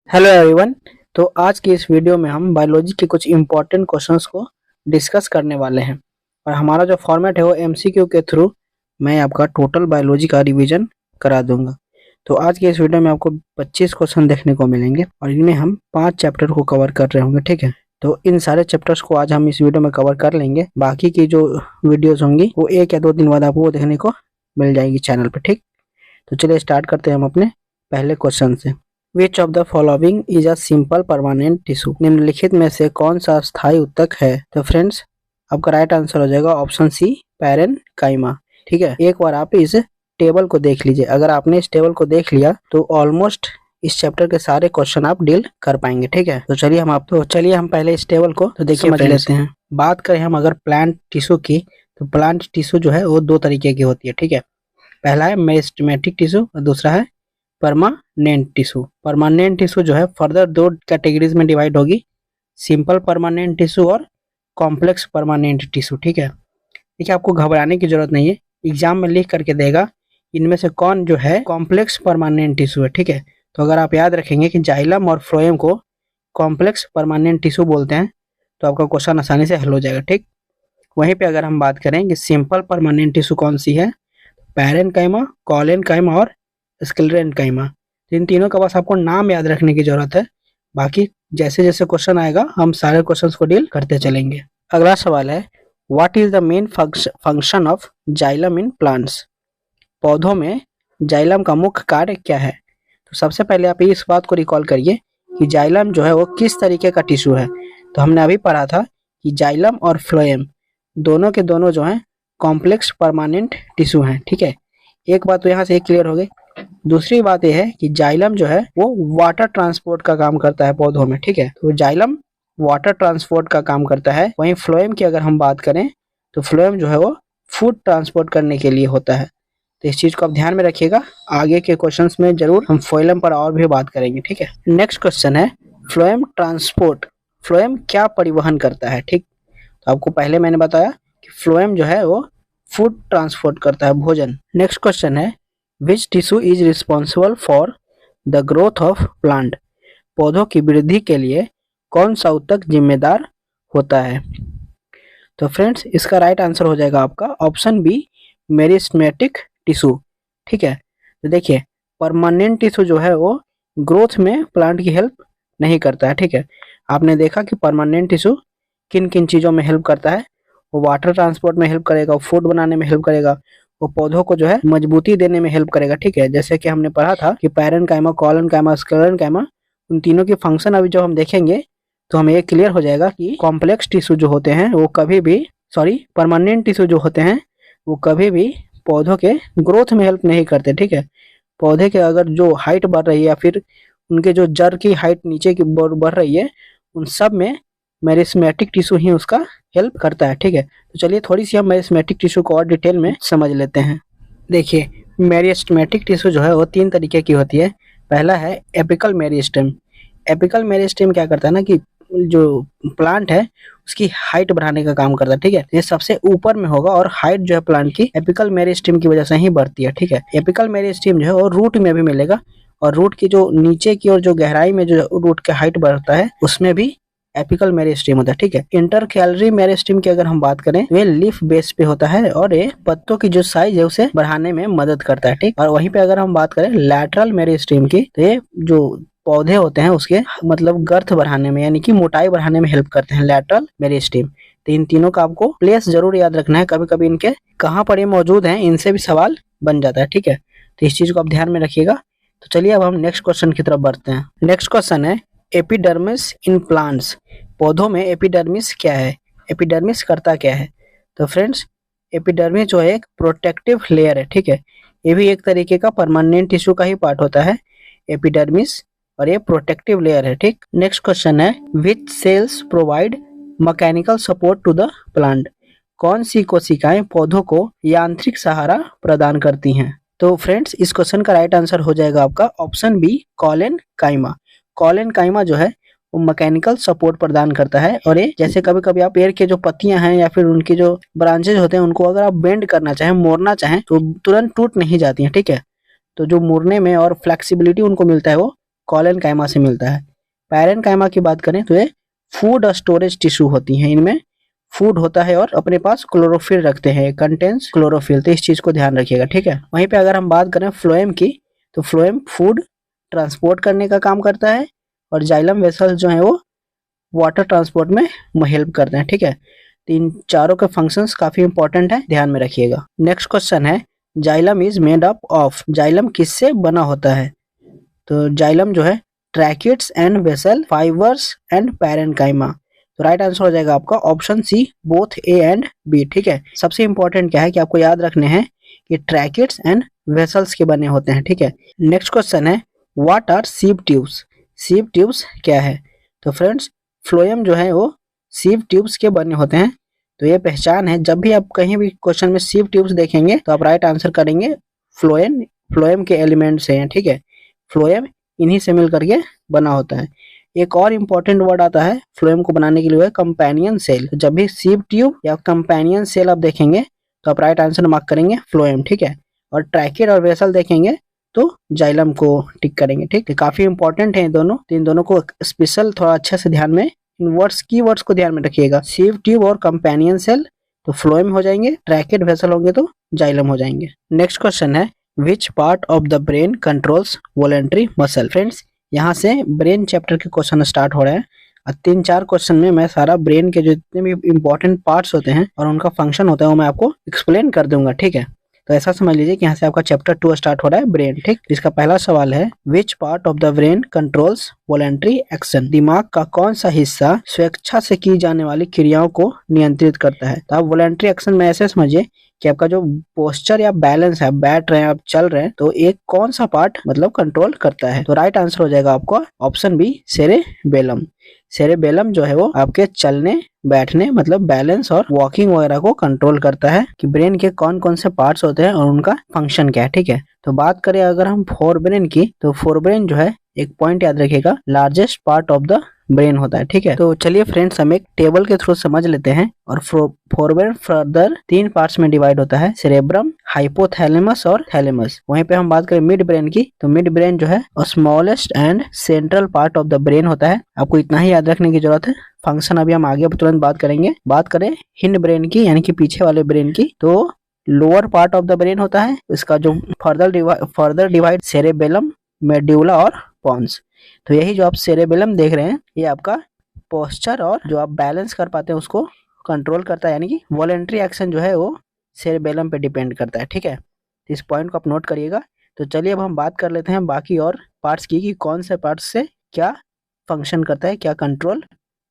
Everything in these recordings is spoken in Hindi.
Hello everyone. तो आज की इस वीडियो में हम बायोलॉजी के कुछ इम्पोर्टेंट क्वेश्चंस को डिस्कस करने वाले हैं और हमारा जो फॉर्मेट है वो एमसीक्यू के थ्रू मैं आपका टोटल बायोलॉजी का रिवीजन करा दूंगा। तो आज के इस वीडियो में आपको 25 क्वेश्चन देखने को मिलेंगे और इनमें हम 5 चैप्टर को कवर कर रहे होंगे। ठीक है, तो इन सारे चैप्टर्स को आज हम इस वीडियो में कवर कर लेंगे। बाकी की जो वीडियोज होंगी वो 1 या 2 दिन बाद आपको देखने को मिल जाएगी चैनल पर। ठीक, तो चलिए स्टार्ट करते हैं हम अपने पहले क्वेश्चन से। Which of the following is a simple permanent tissue? निम्नलिखित में से कौन सा स्थायी उत्तक है? तो फ्रेंड्स आपका राइट आंसर हो जाएगा ऑप्शन सी, पैरेनकाइमा। ठीक है, एक बार आप इस टेबल को देख लीजिए। अगर आपने इस टेबल को देख लिया तो ऑलमोस्ट इस चैप्टर के सारे क्वेश्चन आप डील कर पाएंगे। ठीक है, तो चलिए हम पहले इस टेबल को तो देखिए समझ लेते हैं। बात करें हम अगर प्लांट टिश्यू की, तो प्लांट टिश्यू जो है वो 2 तरीके की होती है। ठीक है, पहला है मेरिस्टेमेटिक टिश्यू और दूसरा है परमानेंट टिश्यू। परमानेंट टिश्यू जो है फर्दर 2 कैटेगरीज में डिवाइड होगी, सिंपल परमानेंट टिश्यू और कॉम्प्लेक्स परमानेंट टिश्यू। ठीक है, देखिए आपको घबराने की जरूरत नहीं है, एग्जाम में लिख करके देगा इनमें से कौन जो है कॉम्प्लेक्स परमानेंट टिश्यू है। ठीक है, तो अगर आप याद रखेंगे कि जाइलम और फ्लोएम को कॉम्प्लेक्स परमानेंट टिश्यू बोलते हैं तो आपका क्वेश्चन आसानी से हल हो जाएगा। ठीक, वहीं पे अगर हम बात करें कि सिंपल परमानेंट टिश्यू कौन सी है, पैरेनकाइमा, कॉलेनकाइमा और स्क्लेरेनकाइमा। इन तीनों का बस आपको नाम याद रखने की जरूरत है, बाकी जैसे जैसे क्वेश्चन आएगा हम सारे क्वेश्चंस को डील करते चलेंगे। अगला सवाल है, what is the main function of xylem in plants? पौधों में जाइलम का मुख्य कार्य क्या है? तो सबसे पहले आप इस बात को रिकॉल करिए कि जाइलम जो है वो किस तरीके का टिश्यू है। तो हमने अभी पढ़ा था कि जाइलम और फ्लोएम दोनों के दोनों जो है कॉम्प्लेक्स परमानेंट टिश्यू हैं। ठीक है, एक बात तो यहाँ से क्लियर हो गई। दूसरी बात यह है कि जाइलम जो है वो वाटर ट्रांसपोर्ट का काम करता है पौधों में। ठीक है, तो जाइलम वाटर ट्रांसपोर्ट का काम करता है। वहीं फ्लोएम की अगर हम बात करें तो फ्लोएम जो है वो फूड ट्रांसपोर्ट करने के लिए होता है। तो इस चीज को आप ध्यान में रखिएगा, आगे के क्वेश्चंस में जरूर हम फ्लोएम पर और भी बात करेंगे। ठीक है, नेक्स्ट क्वेश्चन है, फ्लोएम ट्रांसपोर्ट, फ्लोएम क्या परिवहन करता है? ठीक, तो आपको पहले मैंने बताया कि फ्लोएम जो है वो फूड ट्रांसपोर्ट करता है, भोजन। नेक्स्ट क्वेश्चन है, which tissue is responsible for the growth of plant? पौधों की वृद्धि के लिए कौन सा ऊतक जिम्मेदार होता है? तो फ्रेंड्स इसका राइट आंसर हो जाएगा आपका ऑप्शन बी, मेरिस्टेमेटिक टिश्यू। ठीक है, तो देखिए परमानेंट टिश्यू जो है वो ग्रोथ में प्लांट की हेल्प नहीं करता है। ठीक है, आपने देखा कि परमानेंट टिश्यू किन किन चीज़ों में हेल्प करता है, वो वाटर ट्रांसपोर्ट में हेल्प करेगा, फूड बनाने में हेल्प करेगा, वो पौधों को जो है मजबूती देने में हेल्प करेगा। ठीक है, जैसे कि हमने पढ़ा था कि पैरेनकाइमा, कॉलेनकाइमा, स्क्लेरेनकाइमा, उन तीनों की फंक्शन अभी जब हम देखेंगे तो हमें ये क्लियर हो जाएगा कि कॉम्प्लेक्स टिश्यू जो होते हैं वो कभी भी परमानेंट टिश्यू जो होते हैं वो कभी भी पौधों के ग्रोथ में हेल्प नहीं करते। ठीक है, पौधे के अगर जो हाइट बढ़ रही है या फिर उनके जो जड़ की हाइट नीचे की बढ़ रही है, उन सब में मेरिस्टेमेटिक टिश्यू ही उसका हेल्प करता है। ठीक है, तो चलिए थोड़ी सी हम मेरिस्टेमेटिक टिश्यू को और डिटेल में समझ लेते हैं। देखिए मेरिस्टेमेटिक टिश्यू जो है वो 3 तरीके की होती है। पहला है एपिकल मेरिस्टेम। एपिकल मेरिस्टेम क्या करता है ना कि जो प्लांट है उसकी हाइट बढ़ाने का काम करता है। ठीक है, ये सबसे ऊपर में होगा और हाइट जो है प्लांट की एपिकल मेरिस्टेम की वजह से ही बढ़ती है। ठीक है, एपिकल मेरिस्टेम जो है वो रूट में भी मिलेगा और रूट की जो नीचे की और जो गहराई में जो रूट का हाइट बढ़ता है उसमें भी एपिकल मेरिस्टेम होता है। ठीक है, इंटरकैलरी मेरिस्टेम की अगर हम बात करें तो ये लीफ बेस पे होता है और ये पत्तों की जो साइज है उसे बढ़ाने में मदद करता है। ठीक, और वहीं पे अगर हम बात करें लैटरल मेरिस्टेम की तो ये जो पौधे होते हैं उसके मतलब गर्थ बढ़ाने में यानी कि मोटाई बढ़ाने में हेल्प करते हैं, लैटरल मेरिस्टेम। तो इन तीनों का आपको प्लेस जरूर याद रखना है, कभी कभी इनके कहाँ पर ये मौजूद है इनसे भी सवाल बन जाता है। ठीक है, तो इस चीज को आप ध्यान में रखिएगा। तो चलिए अब हम नेक्स्ट क्वेश्चन की तरफ बढ़ते हैं। नेक्स्ट क्वेश्चन है, एपिडर्मिस इन प्लांट्स। पौधों में एपिडर्मिस क्या है? एपिडर्मिस करता क्या है? तो फ्रेंड्स एपिडर्मिस जो है एक प्रोटेक्टिव लेयर है। ठीक है, ये भी एक तरीके का परमानेंट टिश्यू का ही पार्ट होता है एपिडर्मिस, और ये प्रोटेक्टिव लेयर है। ठीक, नेक्स्ट क्वेश्चन है, which cells provide mechanical support to the plant? कौन सी कोशिकाएं पौधों को यांत्रिक सहारा प्रदान करती हैं? तो फ्रेंड्स इस क्वेश्चन का राइट आंसर हो जाएगा आपका ऑप्शन बी, कॉलेनकाइमा। कॉलेनकाइमा जो है वो मैकेनिकल सपोर्ट प्रदान करता है और ये जैसे कभी कभी आप पेड़ के जो पत्तियां हैं या फिर उनकी जो ब्रांचेज होते हैं उनको अगर आप बेंड करना चाहें, मोड़ना चाहें तो तुरंत टूट नहीं जाती हैं। ठीक है, तो जो मुड़ने में और फ्लेक्सिबिलिटी उनको मिलता है वो कॉलेनकाइमा से मिलता है। पैरेनकाइमा की बात करें तो ये फूड स्टोरेज टिश्यू होती हैं, इनमें फूड होता है और अपने पास क्लोरोफिल रखते हैं, कंटेंस क्लोरोफिल, तो इस चीज को ध्यान रखिएगा, ठीक है। वहीं पे अगर हम बात करें फ्लोएम की, तो फ्लोएम फूड ट्रांसपोर्ट करने का काम करता है और जाइलम वेसल्स जो है वो वाटर ट्रांसपोर्ट में हेल्प करते हैं, ठीक है। तो इन चारों के फंक्शंस काफी इंपॉर्टेंट है, ध्यान में रखिएगा। नेक्स्ट क्वेश्चन है xylem is made up of, xylem किससे बना होता है? तो जाइलम जो है tracheids and vessel, fibres and parenchyma. तो राइट आंसर हो जाएगा आपका option C, both A and B, ठीक है। सबसे इंपॉर्टेंट क्या है कि आपको याद रखने हैं कि ट्रैकिड्स एंड वेसल्स के बने होते हैं, ठीक है। नेक्स्ट क्वेश्चन है what are sieve tubes, sieve tubes क्या है? तो फ्रेंड्स फ्लोएम जो है वो सीव ट्यूब्स के बने होते हैं। तो ये पहचान है, जब भी आप कहीं भी क्वेश्चन में सीव ट्यूब्स देखेंगे तो आप राइट आंसर करेंगे फ्लोएम, फ्लोएम के एलिमेंट से हैं, ठीक है। फ्लोएम इन्हीं से मिल करके बना होता है। एक और इम्पोर्टेंट वर्ड आता है फ्लोएम को बनाने के लिए, कंपेनियन सेल। जब भी सीव ट्यूब या कंपेनियन सेल आप देखेंगे तो आप राइट आंसर मार्क करेंगे फ्लोएम, ठीक है। और ट्रैकिड और वेसल देखेंगे तो जाइलम को टिक करेंगे, ठीक है। काफी इंपॉर्टेंट है दोनों, तो इन दोनों को स्पेशल थोड़ा अच्छे से ध्यान में, इन वर्ड्स की वर्ड्स को ध्यान में रखिएगा। सीव ट्यूब और कंपेनियन सेल तो फ्लोएम हो जाएंगे, ट्रैकिड वेसल होंगे तो जाइलम हो जाएंगे। नेक्स्ट क्वेश्चन है which part of the brain controls voluntary muscle? Friends यहाँ से ब्रेन चैप्टर के क्वेश्चन स्टार्ट हो रहे हैं और 3-4 क्वेश्चन में मैं सारा ब्रेन के जो जितने भी इंपॉर्टेंट पार्ट्स होते हैं और उनका फंक्शन होता है वो मैं आपको एक्सप्लेन कर दूंगा, ठीक है। तो ऐसा समझ लीजिए कि यहाँ से आपका चैप्टर 2 स्टार्ट हो रहा है ब्रेन, ठीक। इसका पहला सवाल है which part of the brain controls voluntary action? दिमाग का कौन सा हिस्सा स्वेच्छा से की जाने वाली क्रियाओं को नियंत्रित करता है? तो आप वॉलेंट्री एक्शन में ऐसे समझिए कि आपका जो पोस्चर या बैलेंस है, बैठ रहे हैं आप, चल रहे हैं, तो एक कौन सा पार्ट मतलब कंट्रोल करता है? तो राइट आंसर हो जाएगा आपका ऑप्शन बी, सेरेबेलम। सेरेबेलम जो है वो आपके चलने बैठने मतलब बैलेंस और वॉकिंग वगैरह को कंट्रोल करता है कि ब्रेन के कौन कौन से पार्ट्स होते हैं और उनका फंक्शन क्या है, ठीक है। तो बात करें अगर हम फोरब्रेन की, तो फोरब्रेन जो है एक पॉइंट याद रखिएगा, largest part of the brain होता है, ठीक है। तो चलिए फ्रेंड्स हम एक टेबल के थ्रू समझ लेते हैं। और फोरब्रेन फर्दर 3 पार्ट्स में डिवाइड होता है, सेरेब्रम, हाइपोथैलेमस और थैलेमस। वहीं पे हम बात करें मिड ब्रेन की, तो मिड ब्रेन जो है smallest and central part of the brain होता है। आपको इतना ही याद रखने की जरूरत है, फंक्शन अभी हम आगे तुरंत बात करेंगे। बात करें हिंड ब्रेन की यानी कि पीछे वाले ब्रेन की, तो lower part of the brain होता है। इसका जो फर्दर डिवाइड सेरेबेलम, मेड्यूला और पॉन्स। तो यही जो आप सेरेबेलम देख रहे हैं ये आपका पोस्चर और जो आप बैलेंस कर पाते हैं उसको कंट्रोल करता है, यानी कि वॉलेंट्री एक्शन जो है वो सेरेबेलम पे डिपेंड करता है, ठीक है। तो इस पॉइंट को आप नोट करिएगा। तो चलिए अब हम बात कर लेते हैं बाकी और पार्ट्स की कि कौन से पार्ट्स से क्या फंक्शन करता है, क्या कंट्रोल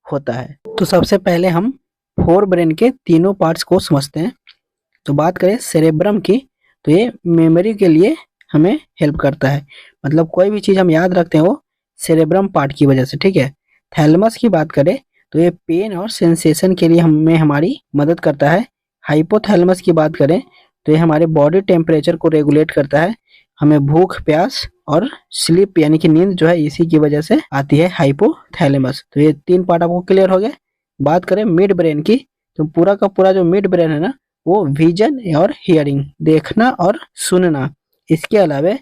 होता है। तो सबसे पहले हम फोर ब्रेन के तीनों पार्ट्स को समझते हैं। तो बात करें सेरेब्रम की, तो ये मेमोरी के लिए हमें हेल्प करता है, मतलब कोई भी चीज़ हम याद रखते हैं वो सेरेब्रम पार्ट की वजह से, ठीक है। थैलेमस की बात करें तो ये पेन और सेंसेशन के लिए हमें हमारी मदद करता है। हाइपोथैलेमस की बात करें तो ये हमारे बॉडी टेम्परेचर को रेगुलेट करता है, हमें भूख प्यास और स्लीप यानी कि नींद जो है इसी की वजह से आती है, हाइपोथैलेमस। तो ये 3 पार्ट आपको क्लियर हो गए। बात करें मिड ब्रेन की, तो पूरा का पूरा जो मिड ब्रेन है ना वो विजन और हियरिंग, देखना और सुनना, इसके अलावा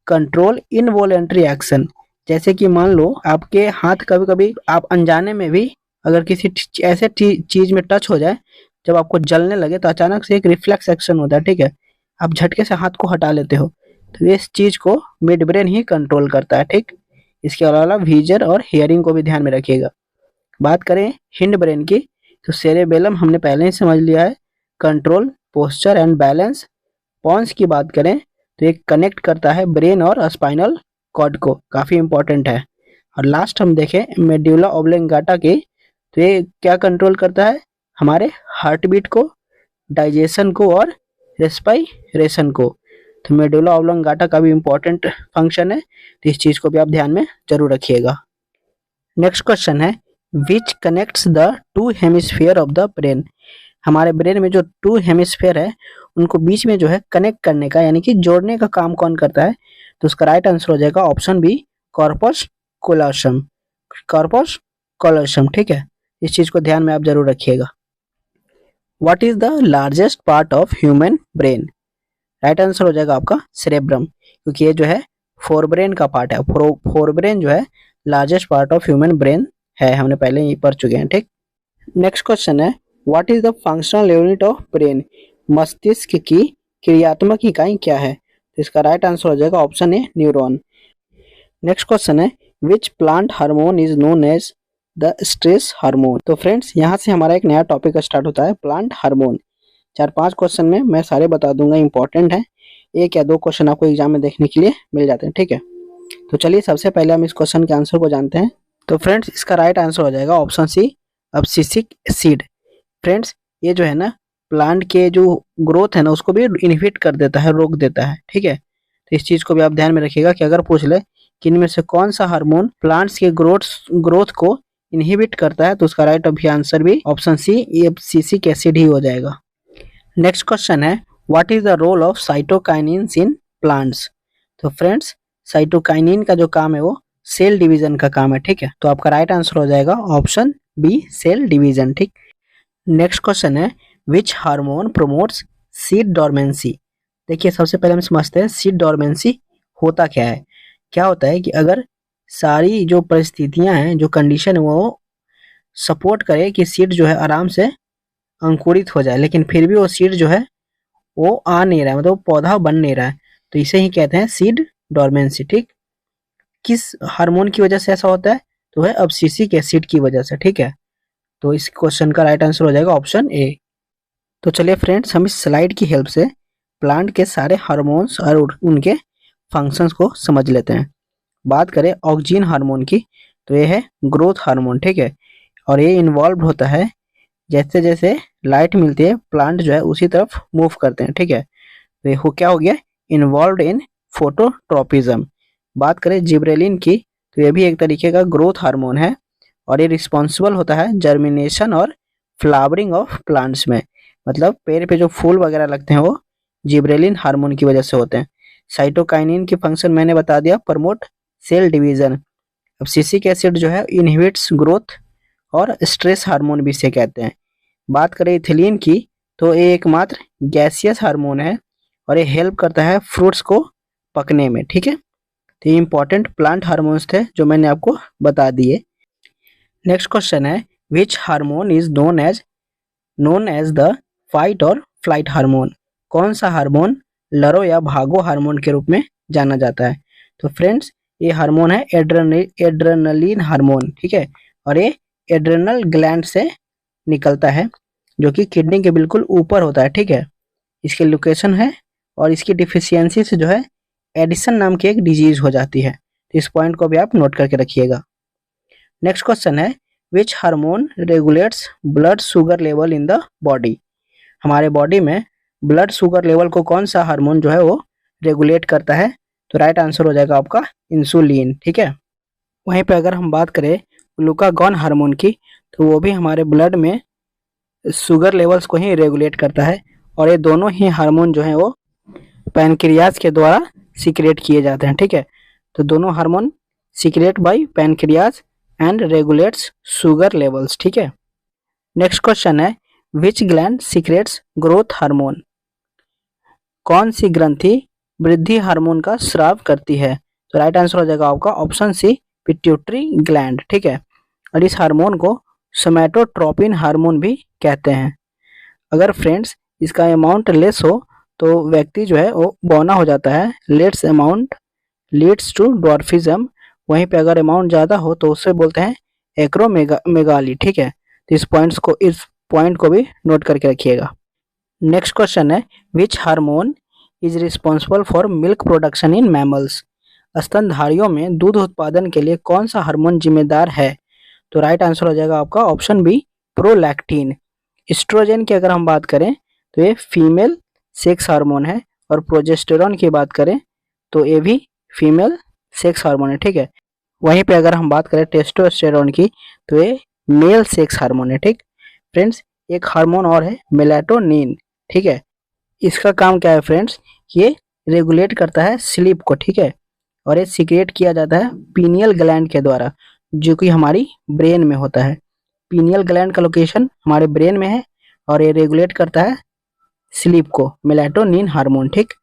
कंट्रोल इनवॉलेंट्री एक्शन, जैसे कि मान लो आपके हाथ कभी कभी आप अनजाने में भी अगर किसी ऐसे चीज में टच हो जाए, जब आपको जलने लगे तो अचानक से एक रिफ्लेक्स एक्शन होता है, ठीक है, आप झटके से हाथ को हटा लेते हो, तो इस चीज को मिड ब्रेन ही कंट्रोल करता है, ठीक। इसके अलावा विजन और हियरिंग को भी ध्यान में रखिएगा। बात करें हिंड ब्रेन की, तो सेरेबेलम हमने पहले ही समझ लिया है, control posture and balance. Pons की बात करें तो ये कनेक्ट करता है ब्रेन और स्पाइनल कॉर्ड को, काफी इंपॉर्टेंट है। और लास्ट हम देखें मेड्यूला ऑब्लिंगाटा की, तो ये क्या कंट्रोल करता है, हमारे हार्ट बीट को, डाइजेशन को और रेस्पिरेशन को। तो मेडुला ऑब्लिंगाटा का भी इंपॉर्टेंट फंक्शन है, तो इस चीज को भी आप ध्यान में जरूर रखिएगा। नेक्स्ट क्वेश्चन है which connects the 2 hemisphere of the brain? हमारे ब्रेन में जो 2 हेमिस्फीयर है उनको बीच में जो है कनेक्ट करने का यानी कि जोड़ने का काम कौन करता है? तो उसका राइट आंसर हो जाएगा ऑप्शन बी, कॉर्पस कोलोसम। कॉर्पस कोलोसम, ठीक है, इस चीज को ध्यान में आप जरूर रखिएगा। What is the largest part of human brain? Right answer हो जाएगा आपका सेरेब्रम, क्योंकि ये जो है फोरब्रेन का पार्ट है। फोरब्रेन जो है largest part of human brain है, हमने पहले ही पढ़ चुके हैं। ठीक, नेक्स्ट क्वेश्चन है what is the functional unit of brain? मस्तिष्क की क्रियात्मक इकाई क्या है? तो इसका राइट आंसर हो जाएगा option A neuron. Next question है which plant hormone is known as the stress hormone? तो फ्रेंड्स यहाँ से हमारा एक नया टॉपिक स्टार्ट होता है, प्लांट हार्मोन। 4-5 क्वेश्चन में मैं सारे बता दूंगा, इंपॉर्टेंट है। 1 या 2 क्वेश्चन आपको एग्जाम में देखने के लिए मिल जाते हैं। ठीक है, तो चलिए सबसे पहले हम इस क्वेश्चन के आंसर को जानते हैं। तो फ्रेंड्स इसका राइट आंसर हो जाएगा ऑप्शन सी अब्सिसिक एसिड। फ्रेंड्स ये जो है ना प्लांट के जो ग्रोथ है ना उसको भी इनहिबिट कर देता है, रोक देता है। ठीक है, तो इस चीज को भी आप ध्यान में रखिएगा कि अगर पूछ ले कि इनमें से कौन सा हार्मोन प्लांट्स के ग्रोथ को इनहिबिट करता है, तो उसका राइट अभी आंसर भी ऑप्शन सी एब्सिसिक एसिड ही हो जाएगा। नेक्स्ट क्वेश्चन है what is the role of cytokinins in plants? तो फ्रेंड्स साइटोकाइनिन का जो काम है वो सेल डिवीजन का काम है। ठीक है, तो आपका राइट आंसर हो जाएगा ऑप्शन बी सेल डिवीजन। ठीक, नेक्स्ट क्वेश्चन है which hormone promotes seed dormancy? देखिए सबसे पहले हम समझते हैं सीड डोरमेंसी होता क्या है। क्या होता है कि अगर सारी जो परिस्थितियां हैं, जो कंडीशन है वो सपोर्ट करे कि सीड जो है आराम से अंकुरित हो जाए, लेकिन फिर भी वो सीड जो है वो आ नहीं रहा है, मतलब पौधा बन नहीं रहा है, तो इसे ही कहते हैं सीड डोरमेंसी। ठीक, किस हार्मोन की वजह से ऐसा होता है? तो है अब्सिसिक एसिड की वजह से। ठीक है, तो इस क्वेश्चन का राइट आंसर हो जाएगा ऑप्शन ए। तो चलिए फ्रेंड्स हम इस स्लाइड की हेल्प से प्लांट के सारे हार्मोन्स और उनके फंक्शंस को समझ लेते हैं। बात करें ऑक्सिन हार्मोन की, तो ये है ग्रोथ हार्मोन। ठीक है, और ये इन्वॉल्व होता है जैसे जैसे लाइट मिलती है प्लांट जो है उसी तरफ मूव करते हैं। ठीक है, तो ये क्या हो गया, इन्वॉल्व इन फोटोट्रोपिज्म। बात करें जिब्रेलिन की, तो ये भी एक तरीके का ग्रोथ हार्मोन है और ये रिस्पॉन्सिबल होता है जर्मिनेशन और फ्लावरिंग ऑफ प्लांट्स में, मतलब पेड़ पे जो फूल वगैरह लगते हैं वो जिब्रेलिन हार्मोन की वजह से होते हैं। साइटोकाइनिन की फंक्शन मैंने बता दिया, प्रमोट सेल डिवीजन। अब्सिसिक एसिड जो है इनहिबिट्स ग्रोथ और स्ट्रेस हार्मोन भी इसे कहते हैं। बात करें इथिलीन की, तो ये एकमात्र गैसियस हार्मोन है और ये हेल्प करता है फ्रूट्स को पकने में। ठीक है, तो ये इंपॉर्टेंट प्लांट हार्मोन्स थे जो मैंने आपको बता दिए। नेक्स्ट क्वेश्चन है which hormone is known as the fight और फ्लाइट हार्मोन? कौन सा हार्मोन लड़ो या भागो हार्मोन के रूप में जाना जाता है? तो फ्रेंड्स ये हार्मोन है एड्रेनलिन हार्मोन। ठीक है, और ये एड्रेनल ग्लैंड से निकलता है जो कि किडनी के बिल्कुल ऊपर होता है। ठीक है, इसकी लोकेशन है और इसकी डिफिशियंसी से जो है एडिसन नाम की एक डिजीज हो जाती है। तो इस पॉइंट को भी आप नोट करके रखिएगा। नेक्स्ट क्वेश्चन है which hormone regulates blood sugar level in the body? हमारे बॉडी में ब्लड शुगर लेवल को कौन सा हार्मोन जो है वो रेगुलेट करता है? तो राइट आंसर हो जाएगा आपका इंसुलिन। ठीक है, वहीं पे अगर हम बात करें ग्लूकागॉन हार्मोन की, तो वो भी हमारे ब्लड में शुगर लेवल्स को ही रेगुलेट करता है और ये दोनों ही हार्मोन जो है वो पैनक्रियाज के द्वारा सीक्रेट किए जाते हैं। ठीक है, तो दोनों hormone secrete by pancreas and regulates sugar levels. ठीक है, नेक्स्ट क्वेश्चन है which gland secretes growth hormone? कौन सी ग्रंथि वृद्धि हार्मोन का स्राव करती है? तो राइट आंसर हो जाएगा आपका ऑप्शन सी पिट्यूटरी ग्लैंड। ठीक है, और इस हार्मोन को सोमैटोट्रोपिन हार्मोन भी कहते हैं। अगर फ्रेंड्स इसका अमाउंट लेस हो तो व्यक्ति जो है वो बौना हो जाता है, less amount leads to dwarfism. वहीं पे अगर अमाउंट ज़्यादा हो तो उसे बोलते हैं एक्रोमेगाली। ठीक है, तो इस पॉइंट को भी नोट करके रखिएगा। नेक्स्ट क्वेश्चन है which hormone is responsible for milk production in mammals? स्तनधारियों में दूध उत्पादन के लिए कौन सा हार्मोन जिम्मेदार है? तो राइट आंसर हो जाएगा आपका ऑप्शन बी प्रोलैक्टिन। एस्ट्रोजन की अगर हम बात करें तो ये फीमेल सेक्स हार्मोन है और प्रोजेस्टेरॉन की बात करें तो ये भी फीमेल सेक्स हार्मोन है। ठीक है, वहीं पे अगर हम बात करें टेस्टोस्टेरोन की तो ये मेल सेक्स हार्मोन है। ठीक फ्रेंड्स, एक हार्मोन और है मेलाटोनिन। ठीक है, इसका काम क्या है फ्रेंड्स, ये रेगुलेट करता है स्लीप को। ठीक है, और ये सीक्रेट किया जाता है पीनियल ग्लैंड के द्वारा जो कि हमारी ब्रेन में होता है। पीनियल ग्लैंड का लोकेशन हमारे ब्रेन में है और ये रेगुलेट करता है स्लीप को, मेलाटोनिन हार्मोन। ठीक,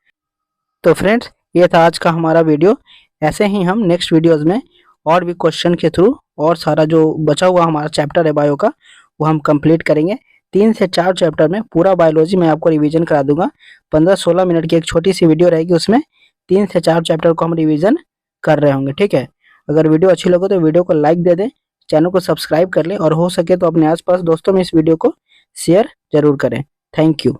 तो फ्रेंड्स ये था आज का हमारा वीडियो। ऐसे ही हम नेक्स्ट वीडियोज़ में और भी क्वेश्चन के थ्रू और सारा जो बचा हुआ हमारा चैप्टर है बायो का वो हम कंप्लीट करेंगे। 3 से 4 चैप्टर में पूरा बायोलॉजी मैं आपको रिवीजन करा दूंगा। 15-16 मिनट की एक छोटी सी वीडियो रहेगी, उसमें 3 से 4 चैप्टर को हम रिवीजन कर रहे होंगे, ठीक है। अगर वीडियो अच्छी लगे तो वीडियो को लाइक दे दें, चैनल को सब्सक्राइब कर लें और हो सके तो अपने आसपास दोस्तों में इस वीडियो को शेयर जरूर करें। Thank you.